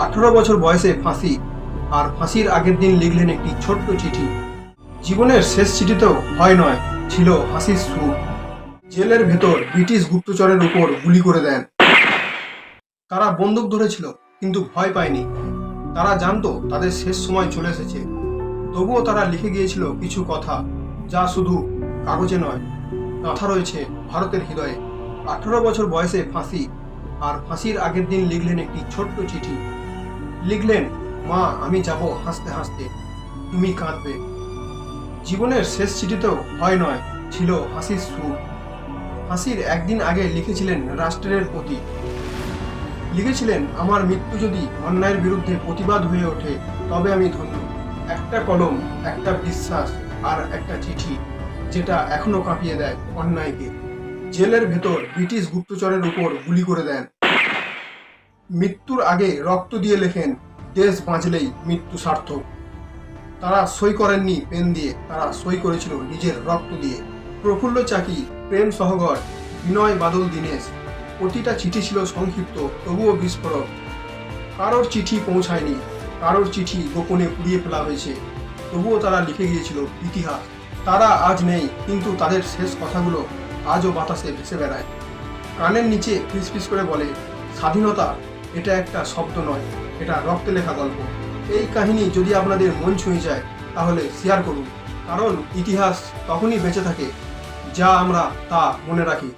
18 বছর বয়সে ফাঁসি, আর ফাঁসির আগের দিন লিখলেন একটি ছোট্ট চিঠি। জীবনের শেষ চিঠিতেও ভয় নয়, ছিল হাসির সুর। জেলের ভেতর ব্রিটিশ গুপ্তচরের উপর গুলি করে দেন। তারা বন্দুক ধরেছিল, কিন্তু ভয় পায়নি। তারা জানতো তাদের শেষ সময় চলে এসেছে। তবুও তারা লিখে গিয়েছিল কিছু কথা, যা শুধু কাগজে নয়, গাঁথা রয়েছে ভারতের হৃদয়ে। 18 বছর বয়সে ফাঁসি, আর ফাঁসির আগের দিন লিখলেন একটি ছোট্ট চিঠি। লিখলেন, মা আমি যাব হাসতে হাসতে, তুমি কাঁদবে। জীবনের শেষ চিঠিতেও ভয় নয়, ছিল হাসির সুর। ফাঁসির একদিন আগে লিখেছিলেন রাষ্ট্রের প্রতি। লিখেছিলেন, আমার মৃত্যু যদি অন্যায়ের বিরুদ্ধে প্রতিবাদ হয়ে ওঠে, তবে আমি ধন্য। একটা কলম, একটা বিশ্বাস, আর একটা চিঠি, যেটা এখনো কাঁপিয়ে দেয় অন্যায়কে। জেলের ভেতর ব্রিটিশ গুপ্তচরের উপর গুলি করে দেন। মৃত্যুর আগে রক্ত দিয়ে লেখেন, দেশ বাঁচলেই মৃত্যু সার্থক। তারা সই করেননি পেন দিয়ে, তারা সই করেছিল নিজের রক্ত দিয়ে। প্রফুল্ল চাকি, প্রেম সহগর, বিনয় বাদল দীনেশ, প্রতিটা চিঠি ছিল সংক্ষিপ্ত, তবুও বিস্ফোরক। কারোর চিঠি পৌঁছায়নি, কারোর চিঠি গোপনে পুড়িয়ে ফেলা হয়েছে, তবুও তারা লিখে গিয়েছিল ইতিহাস। তারা আজ নেই, কিন্তু তাদের শেষ কথাগুলো আজও বাতাসে ভেসে বেড়ায়। কানের নিচে ফিসফিস করে বলে, স্বাধীনতা এটা একটা শব্দ নয়, এটা রক্তে লেখা গল্প। এই কাহিনী যদি আপনাদের মন ছুঁয়ে যায়, তাহলে শেয়ার করুন, কারণ ইতিহাস তখনই বেঁচে থাকে যা আমরা তা মনে রাখি।